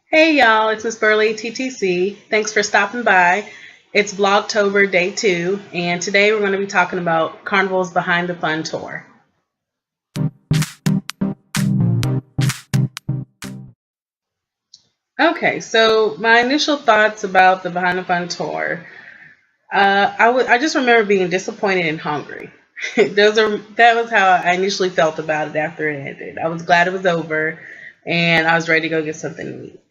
Hey y'all, it's Miss Burley TTC. Thanks for stopping by. It's Vlogtober Day 2, and today we're going to be talking about Carnival's Behind the Fun tour. Okay, so my initial thoughts about the Behind the Fun tour. I just remember being disappointed and hungry. That was how I initially felt about it after it ended. I was glad it was over, and I was ready to go get something to eat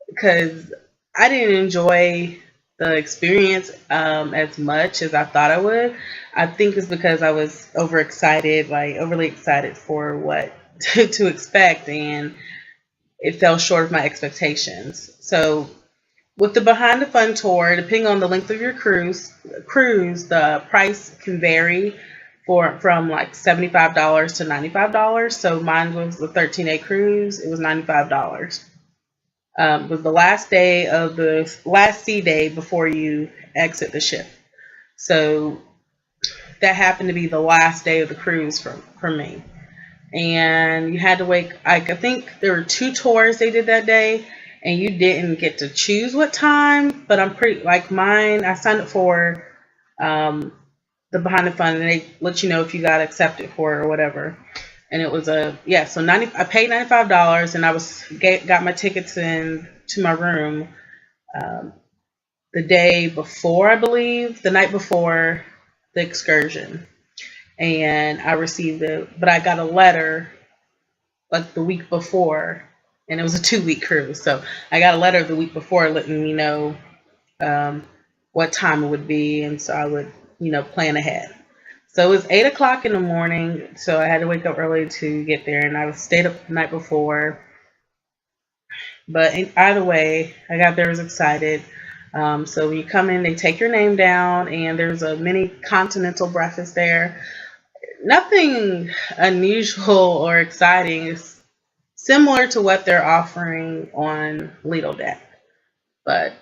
because I didn't enjoy the experience as much as I thought I would. I think it's because I was overexcited, like overly excited for what to expect, and it fell short of my expectations. So with the Behind the Fun tour, depending on the length of your cruise, the price can vary from like $75 to $95. So mine was the 13-day cruise. It was $95. Was the last day of the last sea day before you exit the ship. So that happened to be the last day of the cruise for me. And you had to wait, like, I think there were two tours they did that day, and you didn't get to choose what time, but I'm pretty, like mine, I signed up for the Behind the Fun, and they let you know if you got accepted for it or whatever. And it was so I paid $95, and got my tickets in to my room the day before, I believe, the night before the excursion. And I received it, but I got a letter like the week before, and it was a 2-week cruise. So I got a letter the week before letting me know what time it would be, and so I would, plan ahead. So it was 8 o'clock in the morning, so I had to wake up early to get there, and I stayed up the night before. But either way, I got there, was excited. So when you come in, they take your name down, and there's a mini continental breakfast there. Nothing unusual or exciting. It's similar to what they're offering on Lido Deck, but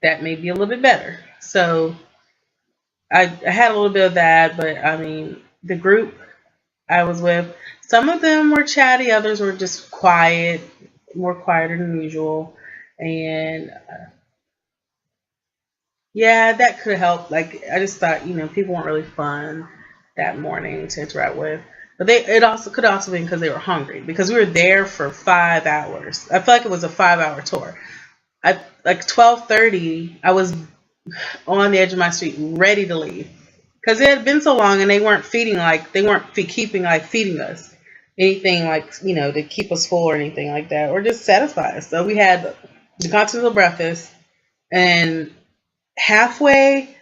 that may be a little bit better. So I had a little bit of that, but I mean, the group I was with, some of them were chatty, others were just quiet, more quieter than usual. And yeah, that could help. Like, I just thought, people weren't really fun that morning to interact with. But it also could also be because they were hungry, because we were there for 5 hours. I feel like it was a 5-hour tour. At like 12:30, I was on the edge of my seat, ready to leave, because it had been so long, and they weren't feeding feeding us anything like, to keep us full or anything like that, or just satisfy us. So we had the continental breakfast, and halfway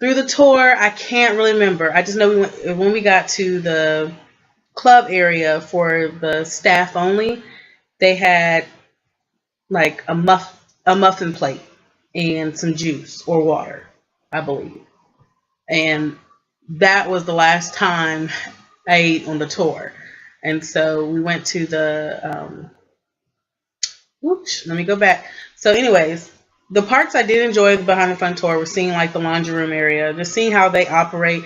through the tour, I can't really remember. I just know when we got to the club area for the staff only, they had like a muffin plate and some juice or water, I believe. And that was the last time I ate on the tour. And so we went to the let me go back. So anyways, the parts I did enjoy the Behind the Fun tour was seeing like the laundry room area, just seeing how they operate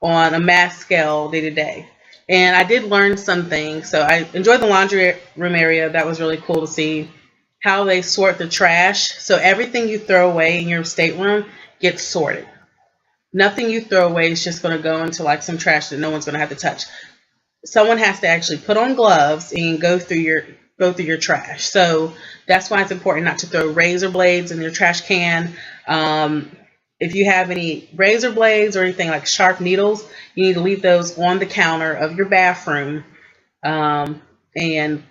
on a mass scale day to day. And I did learn some things. So I enjoyed the laundry room area. That was really cool to see how they sort the trash. So everything you throw away in your stateroom gets sorted. Nothing you throw away is just going to go into like some trash that no one's going to have to touch. Someone has to actually put on gloves and go through your trash. So that's why it's important not to throw razor blades in your trash can. If you have any razor blades or anything like sharp needles, you need to leave those on the counter of your bathroom, and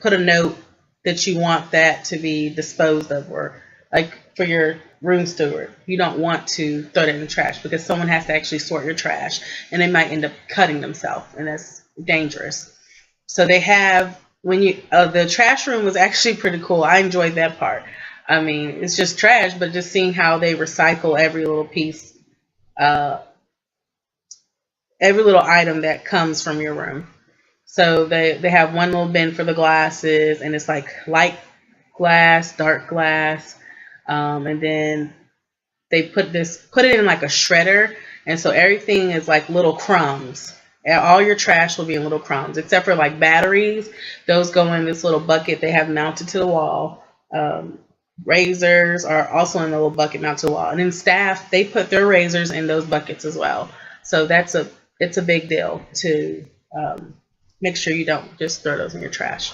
put a note that you want that to be disposed of, or like for your room steward, you don't want to throw it in the trash, because someone has to actually sort your trash, and they might end up cutting themselves, and that's dangerous. So they have, when you the trash room was actually pretty cool. I enjoyed that part. I mean, it's just trash, but just seeing how they recycle every little piece, every little item that comes from your room. So they have one little bin for the glasses, and it's like light glass, dark glass, and then they put it in like a shredder, and so everything is like little crumbs. And all your trash will be in little crumbs, except for like batteries. Those go in this little bucket they have mounted to the wall, Um, razors are also in the little bucket mounted wall, and then staff, they put their razors in those buckets as well. So it's a big deal to make sure you don't just throw those in your trash.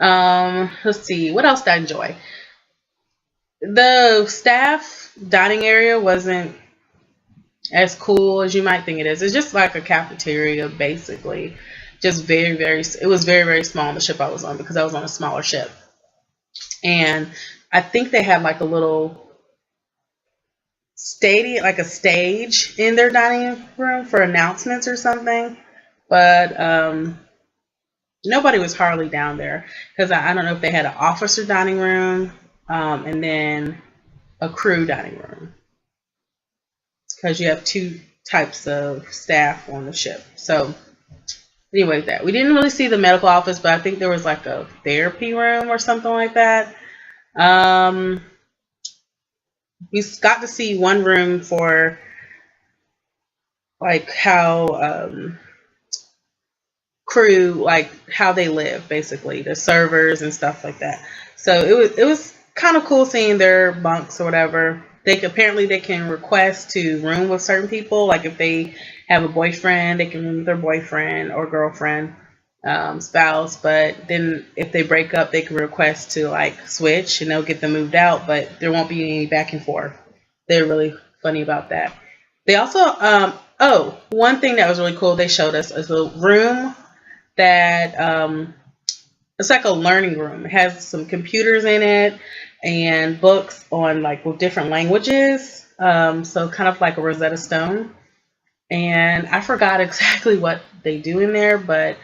Let's see, what else did I enjoy? The staff dining area wasn't as cool as you might think it is. It's just like a cafeteria, basically. Just it was very, very small on the ship I was on because I was on a smaller ship. And I think they had like a little stadium, like a stage in their dining room for announcements or something. But nobody was hardly down there because I don't know if they had an officer dining room and then a crew dining room, because you have two types of staff on the ship. So anyway, that we didn't really see the medical office, but I think there was like a therapy room or something like that. We got to see one room for like how crew, like how they live, basically the servers and stuff like that. So it was kind of cool seeing their bunks or whatever. Apparently they can request to room with certain people. Like if they have a boyfriend, they can room with their boyfriend or girlfriend, spouse. But then if they break up, they can request to like switch, and they'll get them moved out. But there won't be any back and forth. They're really funny about that. They also, one thing that was really cool, they showed us is a room that it's like a learning room. It has some computers in it and books on like with different languages. So kind of like a Rosetta Stone. And I forgot exactly what they do in there, but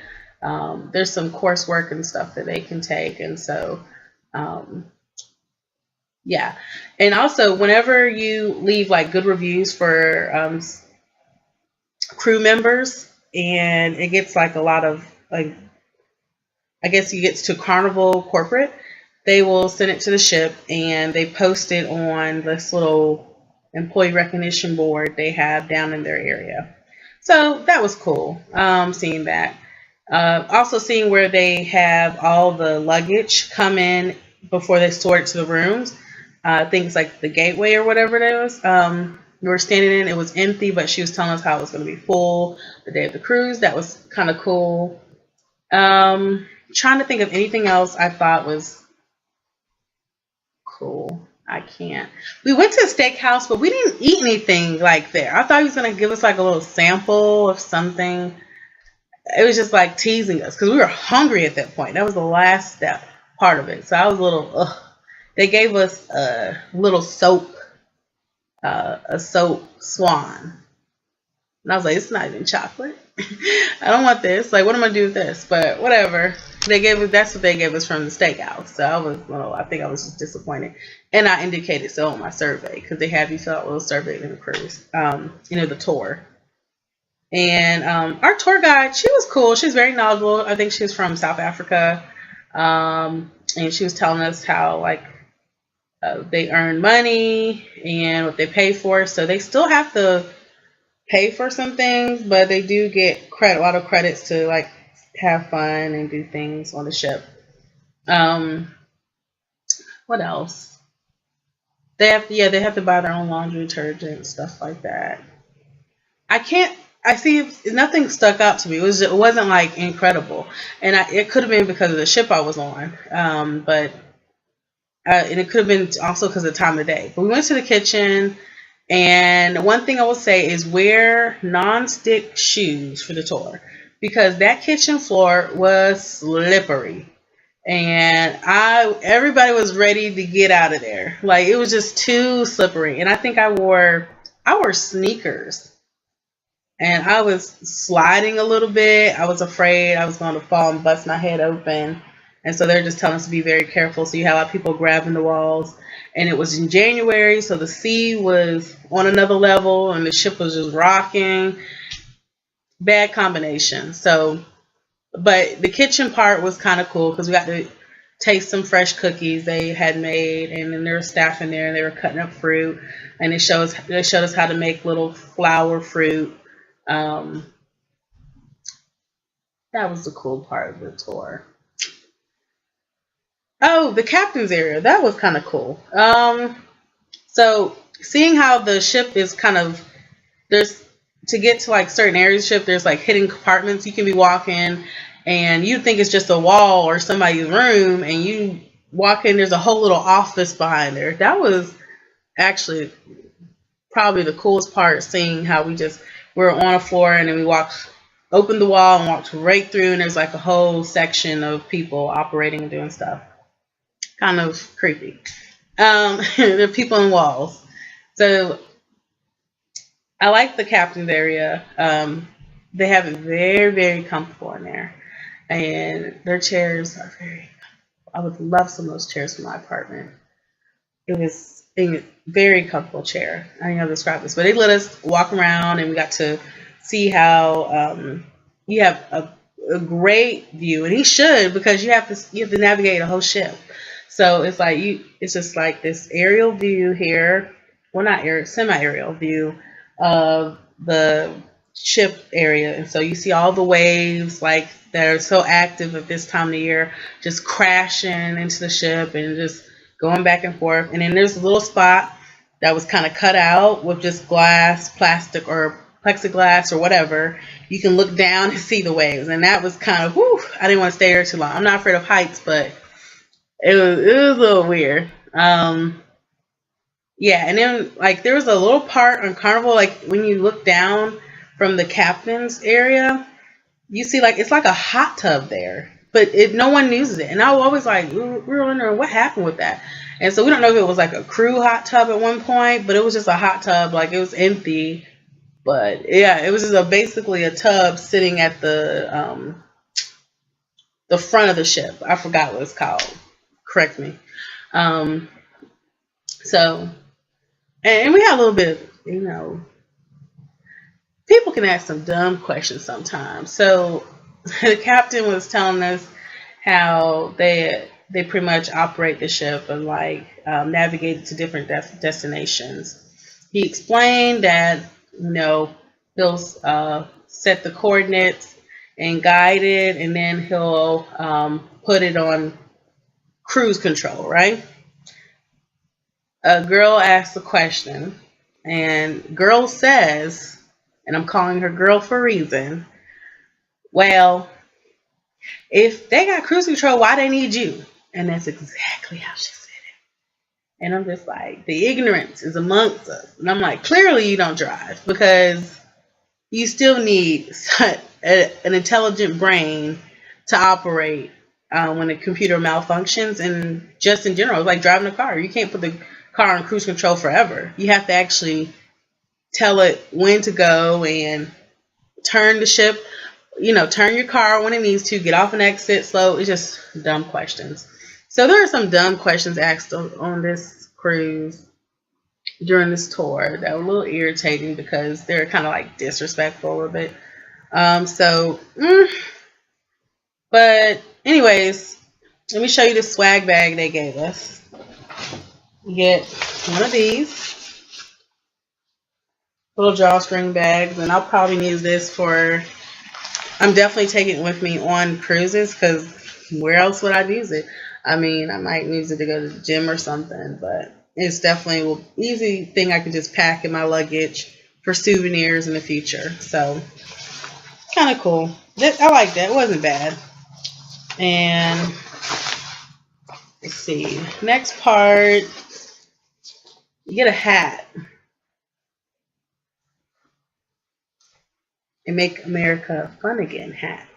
there's some coursework and stuff that they can take. And so, yeah. And also, whenever you leave like good reviews for crew members, and it gets like a lot of like, I guess it gets to Carnival corporate, they will send it to the ship and they post it on this little employee recognition board they have down in their area. So that was cool, seeing that. Also seeing where they have all the luggage come in before they sort it to the rooms. Things like the gateway or whatever it was. We were standing in, it was empty, but she was telling us how it was going to be full the day of the cruise. That was kind of cool. Trying to think of anything else I thought was cool. I can't. We went to a steakhouse, but we didn't eat anything like there. I thought he was going to give us like a little sample of something. It was just like teasing us because we were hungry at that point. That was the last step part of it. So I was a little, ugh. They gave us a little soap, a soap swan. And I was like, it's not even chocolate. I don't want this. Like, what am I gonna do with this? But whatever. That's what they gave us from the steakhouse. So I think I was just disappointed. And I indicated so on my survey because they have you fill out a little survey in the cruise, the tour. And our tour guide, she was cool. She's very knowledgeable. I think she's from South Africa. And she was telling us how like they earn money and what they pay for. So they still have to pay for some things, but they do get a lot of credits to like have fun and do things on the ship. What else? They have to buy their own laundry detergent, stuff like that. I see nothing stuck out to me. It wasn't like incredible, and it could have been because of the ship I was on, but and it could have been also because of the time of day. But we went to the kitchen. And one thing I will say is wear non-stick shoes for the tour because that kitchen floor was slippery. And everybody was ready to get out of there. Like it was just too slippery. And I think I wore sneakers. And I was sliding a little bit. I was afraid I was going to fall and bust my head open. And so they're just telling us to be very careful. So you have a lot of people grabbing the walls. And it was in January, so the sea was on another level and the ship was just rocking. Bad combination. So, but the kitchen part was kind of cool because we got to taste some fresh cookies they had made, and then there was staff in there and they were cutting up fruit, and they showed us how to make little flower fruit. That was the cool part of the tour. Oh, the captain's area. That was kind of cool. So seeing how the ship is kind of, there's, to get to like certain areas of the ship, there's like hidden compartments you can be walking, and you think it's just a wall or somebody's room, and you walk in, there's a whole little office behind there. That was actually probably the coolest part, seeing how we're on a floor, and then we walked, opened the wall and walked right through, and there's like a whole section of people operating and doing stuff. Kind of creepy. There are people in walls. So I like the captain's area. They have it very, very comfortable in there. And their chairs are very, I would love some of those chairs for my apartment. It was a very comfortable chair. I don't know how to describe this, but they let us walk around, and we got to see how you have a great view, and he should, because you have to navigate a whole ship. So it's like it's just like this aerial view here. Well, not aerial, semi-aerial view of the ship area, and so you see all the waves like that are so active at this time of the year, just crashing into the ship and just going back and forth. And then there's a little spot that was kind of cut out with just glass, plastic, or plexiglass or whatever. You can look down and see the waves, and that was kind of, whew, I didn't want to stay there too long. I'm not afraid of heights, but it was a little weird. Yeah, and then like there was a little part on Carnival, like when you look down from the captain's area, you see like it's like a hot tub there, but no one uses it. And I was always like, we were wondering what happened with that. And so we don't know if it was like a crew hot tub at one point, but it was just a hot tub, like it was empty. But yeah, it was just basically a tub sitting at the front of the ship. I forgot what it's called. Correct me. So, and we had a little bit, people can ask some dumb questions sometimes. So the captain was telling us how they pretty much operate the ship and like navigate it to different destinations. He explained that he'll set the coordinates and guide it, and then he'll put it on cruise control, right? A girl asked a question, and girl says, and I'm calling her girl for a reason, well, if they got cruise control, why they need you? And that's exactly how she said it. And I'm just like, the ignorance is amongst us. And I'm like, clearly you don't drive, because you still need an intelligent brain to operate when a computer malfunctions, and just in general, it's like driving a car. You can't put the car on cruise control forever. You have to actually tell it when to go and turn the ship, turn your car when it needs to, get off an exit slow. It's just dumb questions. So there are some dumb questions asked on this cruise during this tour that were a little irritating because they're kind of like disrespectful a little bit. But anyways, let me show you the swag bag they gave us. You get one of these little drawstring bags, and I'll probably use this I'm definitely taking it with me on cruises, because where else would I use it? I mean, I might use it to go to the gym or something, but it's definitely an easy thing I could just pack in my luggage for souvenirs in the future. So, kind of cool. I like that. It wasn't bad. And let's see. Next part, you get a hat. And Make America Fun Again hat.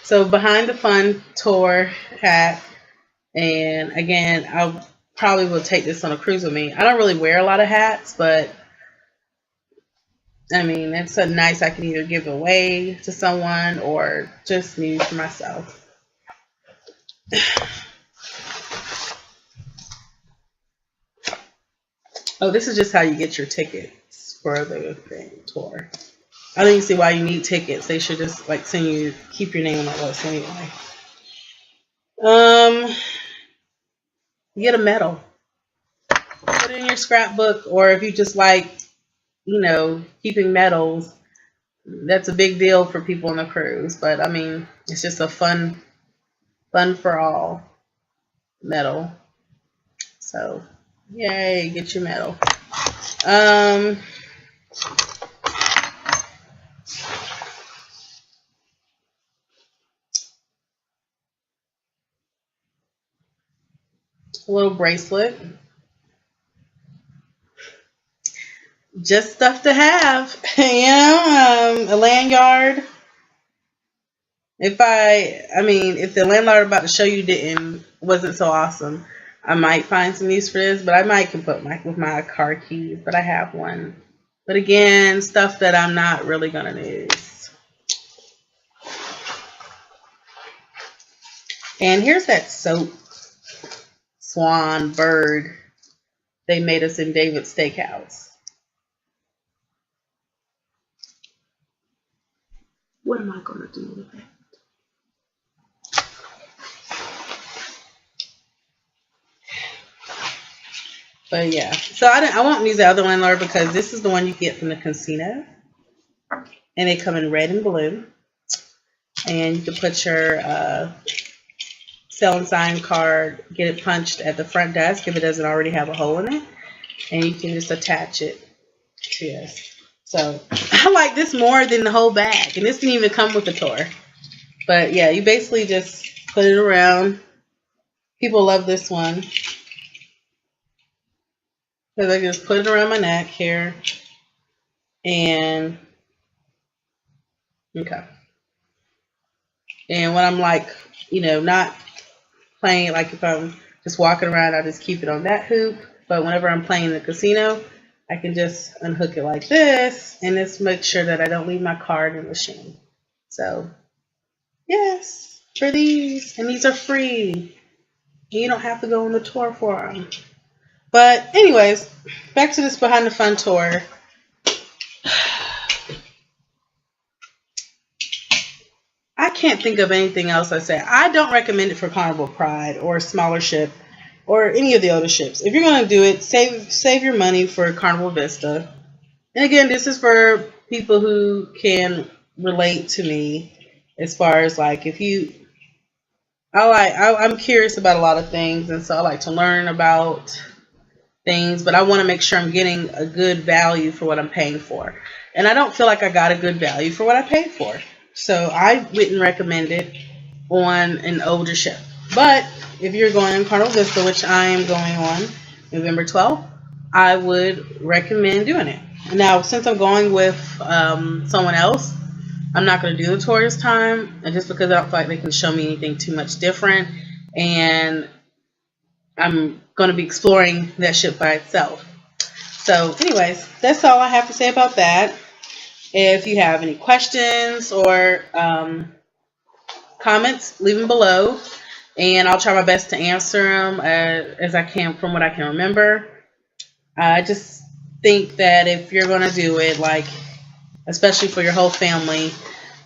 So Behind the Fun tour hat. And again, I probably will take this on a cruise with me. I don't really wear a lot of hats, but I mean, it's a nice, I can either give away to someone or just use for myself. Oh, this is just how you get your tickets for the tour. I don't even see why you need tickets. They should just like send you, keep your name on the list anyway. You get a medal. Put it in your scrapbook, or if you just like, keeping medals, that's a big deal for people on a cruise. But I mean, it's just a fun Fun for all medal. So, yay, get your medal. A little bracelet. Just stuff to have, a lanyard. If the landlord about to show you wasn't so awesome, I might find some use for this, but I might can put with my car keys, but I have one. But again, stuff that I'm not really gonna use. And here's that soap swan bird they made us in David's Steakhouse. What am I gonna do with it? But yeah, so I won't use the other landlord because this is the one you get from the casino, and they come in red and blue, and you can put your sell and sign card, get it punched at the front desk if it doesn't already have a hole in it, and you can just attach it to this. So I like this more than the whole bag, and this didn't even come with the tour. But yeah, you basically just put it around. People love this one because I just put it around my neck here, and okay. And when I'm like, not playing, like if I'm just walking around, I just keep it on that hoop. But whenever I'm playing the casino, I can just unhook it like this and just make sure that I don't leave my card in the machine. So yes, for these, and these are free. You don't have to go on the tour for them. But anyways, back to this Behind the Fun tour. I can't think of anything else I say. I don't recommend it for Carnival Pride or smaller ship or any of the other ships. If you're going to do it, save your money for Carnival Vista. And again, this is for people who can relate to me as far as like I'm curious about a lot of things, and so I like to learn about things, but I want to make sure I'm getting a good value for what I'm paying for. And I don't feel like I got a good value for what I paid for. So I wouldn't recommend it on an older ship. But if you're going on Carnival Vista, which I am going on November 12th, I would recommend doing it. Now, since I'm going with someone else, I'm not going to do the tour this time, and just because I don't feel like they can show me anything too much different. And I'm going to be exploring that ship by itself. So anyways, that's all I have to say about that. If you have any questions or comments, leave them below, and I'll try my best to answer them as I can from what I can remember. I just think that if you're going to do it, like especially for your whole family,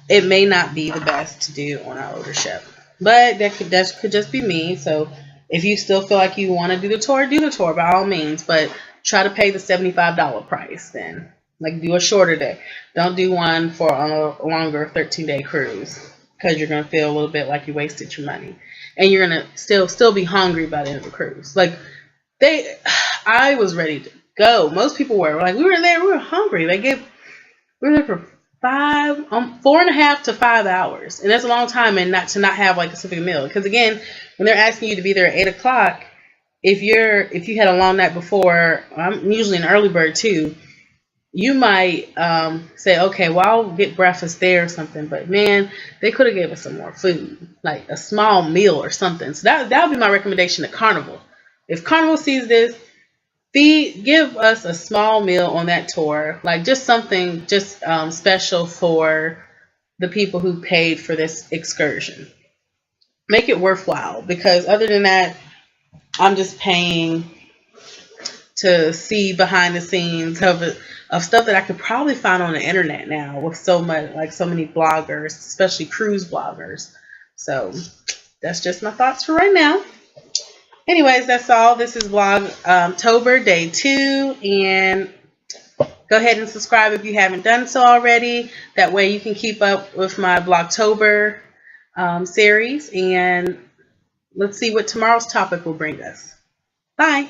it may not be the best to do on an older ship. But that could just be me. So if you still feel like you want to do the tour by all means. But try to pay the $75 price then. Like do a shorter day. Don't do one for a longer 13-day cruise, because you're going to feel a little bit like you wasted your money. And you're going to still be hungry by the end of the cruise. Like I was ready to go. Most people were. Like we were there, we were hungry. We were there for 4.5 to 5 hours, and that's a long time, and not have like a specific meal. Because again, when they're asking you to be there at 8 o'clock, if you had a long night before, I'm usually an early bird too. You might say, okay, well, I'll get breakfast there or something. But man, they could have gave us some more food, like a small meal or something. So that would be my recommendation to Carnival. If Carnival sees this, give us a small meal on that tour, like just something special for the people who paid for this excursion. Make it worthwhile, because other than that, I'm just paying to see behind the scenes of stuff that I could probably find on the internet now with so many bloggers, especially cruise bloggers. So that's just my thoughts for right now. Anyways, that's all. This is VLOGTOBER Day 2, and go ahead and subscribe if you haven't done so already. That way you can keep up with my VLOGTOBER series, and let's see what tomorrow's topic will bring us. Bye.